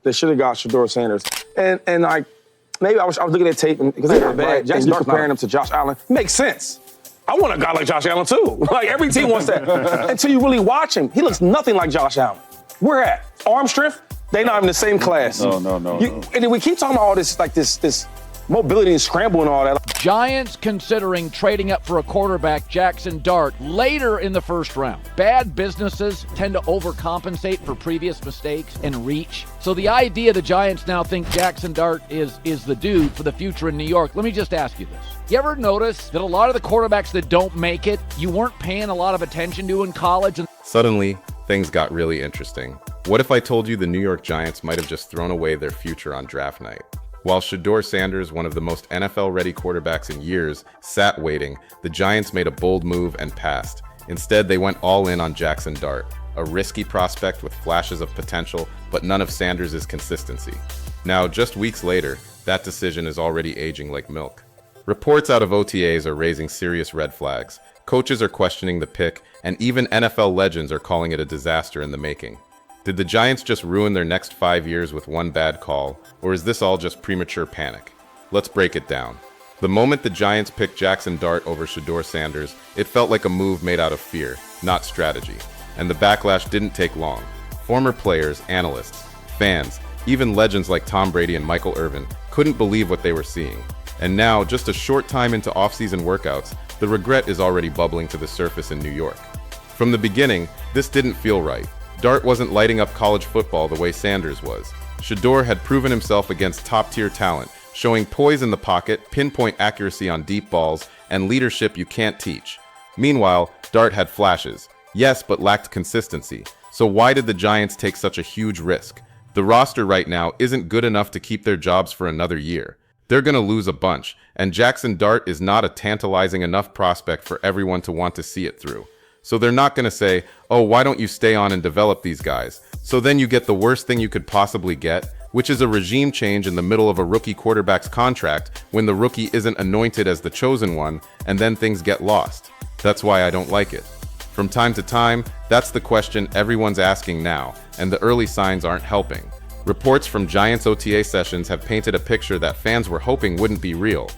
They should have got Shedeur Sanders. And like, maybe I was looking at tape because they were bad. Jaxson Dart comparing him to Josh Allen makes sense. I want a guy like Josh Allen too. Like every team wants that. Until you really watch him, he looks nothing like Josh Allen. Where at? Arm strength? They not in the same class. No. And then we keep talking about all this, like this mobility and scramble and all that. Giants considering trading up for a quarterback, Jaxson Dart, later in the first round. Bad businesses tend to overcompensate for previous mistakes and reach. So the idea the Giants now think Jaxson Dart is the dude for the future in New York. Let me just ask you this. You ever notice that a lot of the quarterbacks that don't make it, you weren't paying a lot of attention to in college? Suddenly, things got really interesting. What if I told you the New York Giants might have just thrown away their future on draft night? While Shedeur Sanders, one of the most NFL-ready quarterbacks in years, sat waiting, the Giants made a bold move and passed. Instead, they went all in on Jaxson Dart, a risky prospect with flashes of potential, but none of Sanders' consistency. Now, just weeks later, that decision is already aging like milk. Reports out of OTAs are raising serious red flags. Coaches are questioning the pick, and even NFL legends are calling it a disaster in the making. Did the Giants just ruin their next 5 years with one bad call, or is this all just premature panic? Let's break it down. The moment the Giants picked Jaxson Dart over Shedeur Sanders, it felt like a move made out of fear, not strategy. And the backlash didn't take long. Former players, analysts, fans, even legends like Tom Brady and Michael Irvin couldn't believe what they were seeing. And now, just a short time into off-season workouts, the regret is already bubbling to the surface in New York. From the beginning, this didn't feel right. Dart wasn't lighting up college football the way Sanders was. Shedeur had proven himself against top-tier talent, showing poise in the pocket, pinpoint accuracy on deep balls, and leadership you can't teach. Meanwhile, Dart had flashes, yes, but lacked consistency. So why did the Giants take such a huge risk? The roster right now isn't good enough to keep their jobs for another year. They're going to lose a bunch, and Jaxson Dart is not a tantalizing enough prospect for everyone to want to see it through. So they're not going to say, oh, why don't you stay on and develop these guys? So then you get the worst thing you could possibly get, which is a regime change in the middle of a rookie quarterback's contract when the rookie isn't anointed as the chosen one, and then things get lost. That's why I don't like it. From time to time, that's the question everyone's asking now, and the early signs aren't helping. Reports from Giants OTA sessions have painted a picture that fans were hoping wouldn't be real.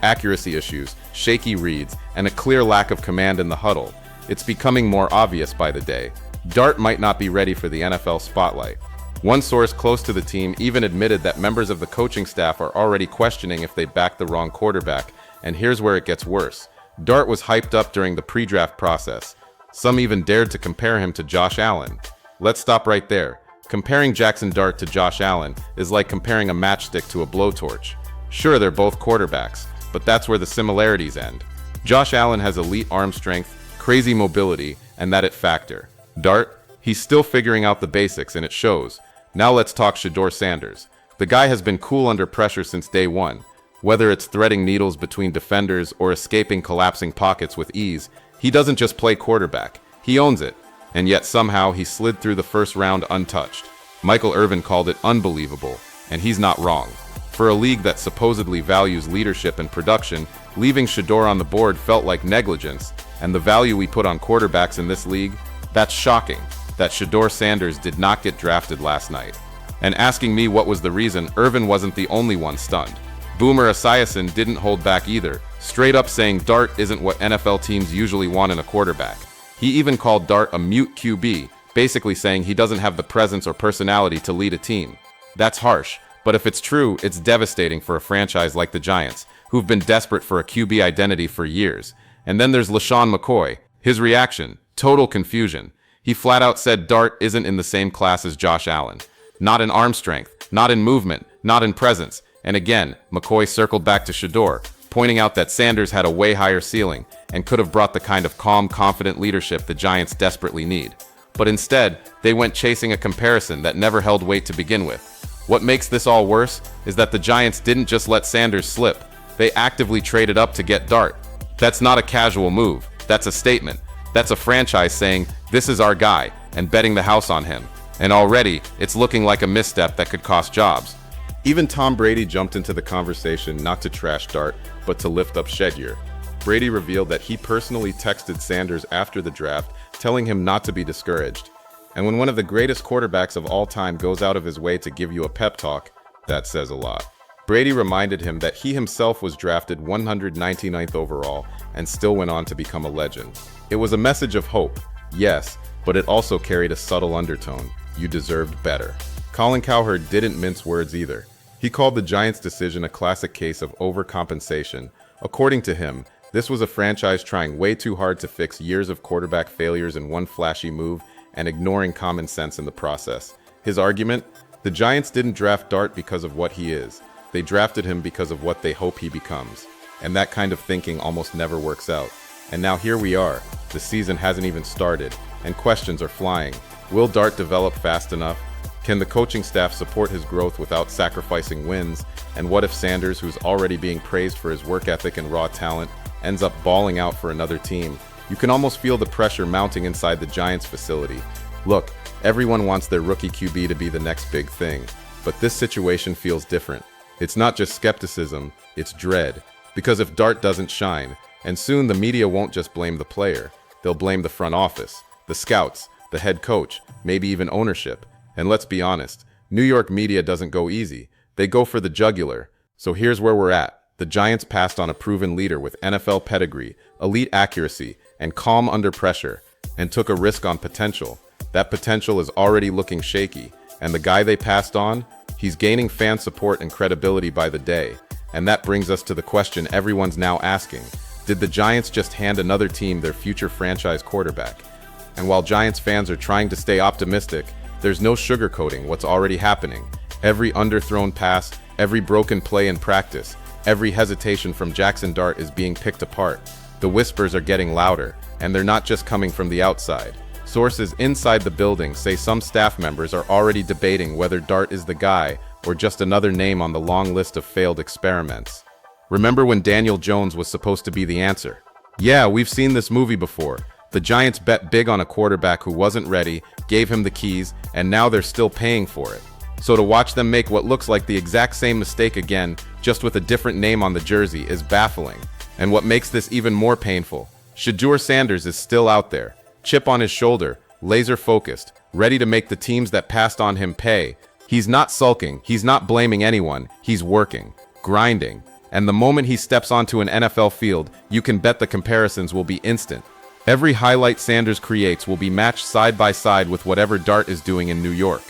Accuracy issues, shaky reads, and a clear lack of command in the huddle. It's becoming more obvious by the day. Dart might not be ready for the NFL spotlight. One source close to the team even admitted that members of the coaching staff are already questioning if they backed the wrong quarterback, and here's where it gets worse. Dart was hyped up during the pre-draft process. Some even dared to compare him to Josh Allen. Let's stop right there. Comparing Jaxson Dart to Josh Allen is like comparing a matchstick to a blowtorch. Sure, they're both quarterbacks, but that's where the similarities end. Josh Allen has elite arm strength, crazy mobility, and that it factor. Dart, he's still figuring out the basics, and it shows. Now let's talk Shedeur Sanders. The guy has been cool under pressure since day one. Whether it's threading needles between defenders or escaping collapsing pockets with ease, he doesn't just play quarterback, he owns it. And yet somehow he slid through the first round untouched. Michael Irvin called it unbelievable, and he's not wrong. For a league that supposedly values leadership and production, leaving Shedeur on the board felt like negligence, and the value we put on quarterbacks in this league, that's shocking, that Shedeur Sanders did not get drafted last night. And asking me what was the reason, Irvin wasn't the only one stunned. Boomer Esiason didn't hold back either, straight up saying Dart isn't what NFL teams usually want in a quarterback. He even called Dart a mute QB, basically saying he doesn't have the presence or personality to lead a team. That's harsh, but if it's true, it's devastating for a franchise like the Giants, who've been desperate for a QB identity for years. And then there's LeSean McCoy. His reaction, total confusion. He flat out said Dart isn't in the same class as Josh Allen. Not in arm strength, not in movement, not in presence. And again, McCoy circled back to Shedeur, pointing out that Sanders had a way higher ceiling and could have brought the kind of calm, confident leadership the Giants desperately need. But instead, they went chasing a comparison that never held weight to begin with. What makes this all worse is that the Giants didn't just let Sanders slip. They actively traded up to get Dart. That's not a casual move. That's a statement. That's a franchise saying, this is our guy, and betting the house on him. And already, it's looking like a misstep that could cost jobs. Even Tom Brady jumped into the conversation not to trash Dart, but to lift up Shedeur. Brady revealed that he personally texted Sanders after the draft, telling him not to be discouraged. And when one of the greatest quarterbacks of all time goes out of his way to give you a pep talk, that says a lot. Brady reminded him that he himself was drafted 199th overall and still went on to become a legend. It was a message of hope, yes, but it also carried a subtle undertone. You deserved better. Colin Cowherd didn't mince words either. He called the Giants' decision a classic case of overcompensation. According to him, this was a franchise trying way too hard to fix years of quarterback failures in one flashy move and ignoring common sense in the process. His argument? The Giants didn't draft Dart because of what he is. They drafted him because of what they hope he becomes. And that kind of thinking almost never works out. And now here we are. The season hasn't even started, and questions are flying. Will Dart develop fast enough? Can the coaching staff support his growth without sacrificing wins? And what if Sanders, who's already being praised for his work ethic and raw talent, ends up balling out for another team? You can almost feel the pressure mounting inside the Giants facility. Look, everyone wants their rookie QB to be the next big thing, but this situation feels different. It's not just skepticism, it's dread. Because if Dart doesn't shine, and soon the media won't just blame the player, they'll blame the front office, the scouts, the head coach, maybe even ownership. And let's be honest, New York media doesn't go easy. They go for the jugular. So here's where we're at. The Giants passed on a proven leader with NFL pedigree, elite accuracy, and calm under pressure, and took a risk on potential. That potential is already looking shaky, and the guy they passed on, he's gaining fan support and credibility by the day. And that brings us to the question everyone's now asking. Did the Giants just hand another team their future franchise quarterback? And while Giants fans are trying to stay optimistic, there's no sugarcoating what's already happening. Every underthrown pass, every broken play in practice, every hesitation from Jaxson Dart is being picked apart. The whispers are getting louder, and they're not just coming from the outside. Sources inside the building say some staff members are already debating whether Dart is the guy or just another name on the long list of failed experiments. Remember when Daniel Jones was supposed to be the answer? Yeah, we've seen this movie before. The Giants bet big on a quarterback who wasn't ready, gave him the keys, and now they're still paying for it. So to watch them make what looks like the exact same mistake again, just with a different name on the jersey, is baffling. And what makes this even more painful, Shedeur Sanders is still out there, chip on his shoulder, laser focused, ready to make the teams that passed on him pay. He's not sulking, he's not blaming anyone, he's working, grinding. And the moment he steps onto an NFL field, you can bet the comparisons will be instant. Every highlight Sanders creates will be matched side by side with whatever Dart is doing in New York.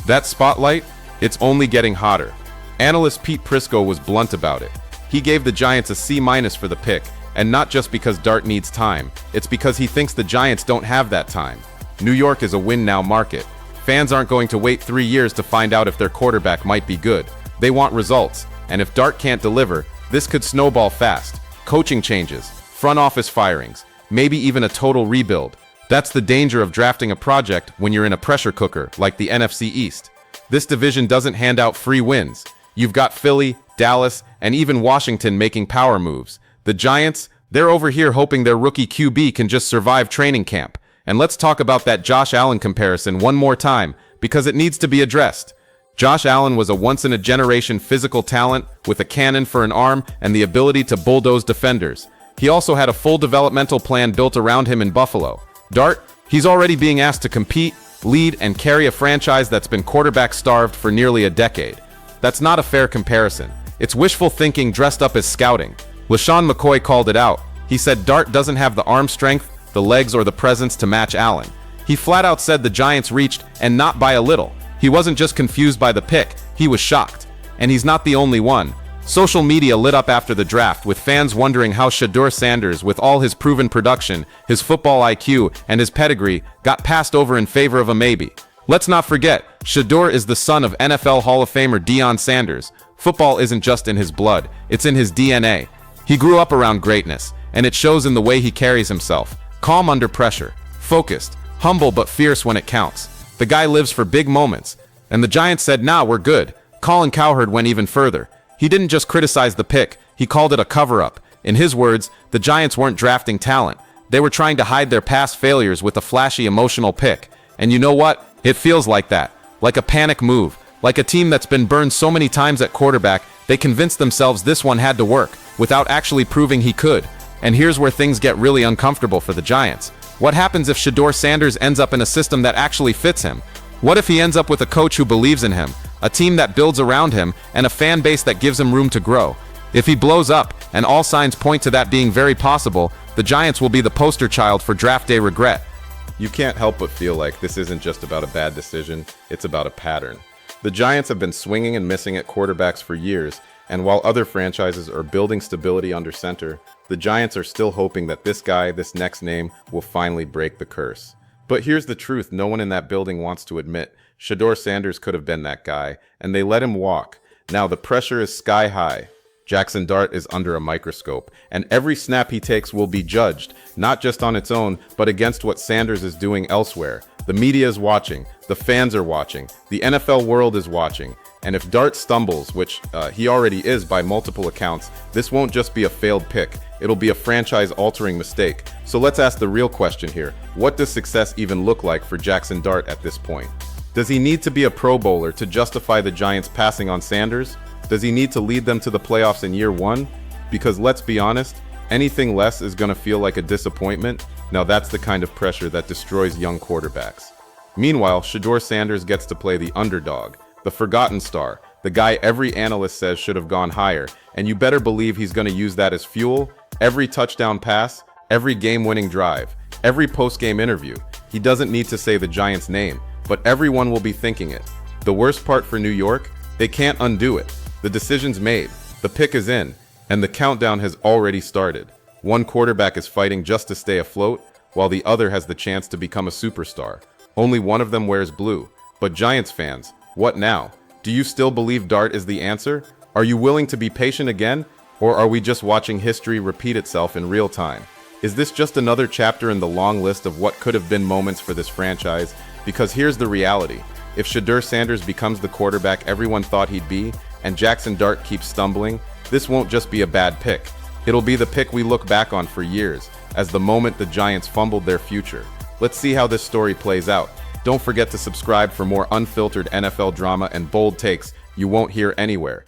That spotlight, it's only getting hotter. Analyst Pete Prisco was blunt about it. He gave the Giants a C- for the pick, and not just because Dart needs time, it's because he thinks the Giants don't have that time. New York is a win-now market. Fans aren't going to wait 3 years to find out if their quarterback might be good. They want results, and if Dart can't deliver, this could snowball fast. Coaching changes, front office firings, maybe even a total rebuild. That's the danger of drafting a project when you're in a pressure cooker like the NFC East. This division doesn't hand out free wins. You've got Philly, Dallas, and even Washington making power moves. The Giants, they're over here hoping their rookie QB can just survive training camp. And let's talk about that Josh Allen comparison one more time, because it needs to be addressed. Josh Allen was a once-in-a-generation physical talent with a cannon for an arm and the ability to bulldoze defenders. He also had a full developmental plan built around him in Buffalo. Dart, he's already being asked to compete, lead, and carry a franchise that's been quarterback-starved for nearly a decade. That's not a fair comparison. It's wishful thinking dressed up as scouting. LeSean McCoy called it out. He said Dart doesn't have the arm strength, the legs, or the presence to match Allen. He flat out said the Giants reached, and not by a little. He wasn't just confused by the pick, he was shocked. And he's not the only one. Social media lit up after the draft, with fans wondering how Shedeur Sanders, with all his proven production, his football IQ, and his pedigree, got passed over in favor of a maybe. Let's not forget, Shedeur is the son of NFL Hall of Famer Deion Sanders. Football isn't just in his blood, it's in his DNA. He grew up around greatness, and it shows in the way he carries himself. Calm under pressure, focused, humble but fierce when it counts. The guy lives for big moments. And the Giants said, nah, we're good. Colin Cowherd went even further. He didn't just criticize the pick, he called it a cover-up. In his words, the Giants weren't drafting talent. They were trying to hide their past failures with a flashy emotional pick. And you know what? It feels like that. Like a panic move. Like a team that's been burned so many times at quarterback, they convinced themselves this one had to work, without actually proving he could. And here's where things get really uncomfortable for the Giants. What happens if Shedeur Sanders ends up in a system that actually fits him? What if he ends up with a coach who believes in him, a team that builds around him, and a fan base that gives him room to grow? If he blows up, and all signs point to that being very possible, the Giants will be the poster child for draft day regret. You can't help but feel like this isn't just about a bad decision, it's about a pattern. The Giants have been swinging and missing at quarterbacks for years, and while other franchises are building stability under center, the Giants are still hoping that this guy, this next name, will finally break the curse. But here's the truth no one in that building wants to admit. Shedeur Sanders could have been that guy, and they let him walk. Now the pressure is sky high. Jaxson Dart is under a microscope, and every snap he takes will be judged, not just on its own, but against what Sanders is doing elsewhere. The media is watching, the fans are watching, the NFL world is watching, and if Dart stumbles, which he already is by multiple accounts, this won't just be a failed pick, it'll be a franchise-altering mistake. So let's ask the real question here. What does success even look like for Jaxson Dart at this point? Does he need to be a Pro Bowler to justify the Giants passing on Sanders? Does he need to lead them to the playoffs in year one? Because let's be honest, anything less is going to feel like a disappointment. Now that's the kind of pressure that destroys young quarterbacks. Meanwhile, Shedeur Sanders gets to play the underdog, the forgotten star, the guy every analyst says should have gone higher, and you better believe he's going to use that as fuel. Every touchdown pass, every game-winning drive, every post-game interview. He doesn't need to say the Giants' name, but everyone will be thinking it. The worst part for New York, they can't undo it. The decision's made, the pick is in, and the countdown has already started. One quarterback is fighting just to stay afloat, while the other has the chance to become a superstar. Only one of them wears blue. But Giants fans, what now? Do you still believe Dart is the answer? Are you willing to be patient again? Or are we just watching history repeat itself in real time? Is this just another chapter in the long list of what could have been moments for this franchise? Because here's the reality. If Shedeur Sanders becomes the quarterback everyone thought he'd be, and Jaxson Dart keeps stumbling, this won't just be a bad pick. It'll be the pick we look back on for years, as the moment the Giants fumbled their future. Let's see how this story plays out. Don't forget to subscribe for more unfiltered NFL drama and bold takes you won't hear anywhere.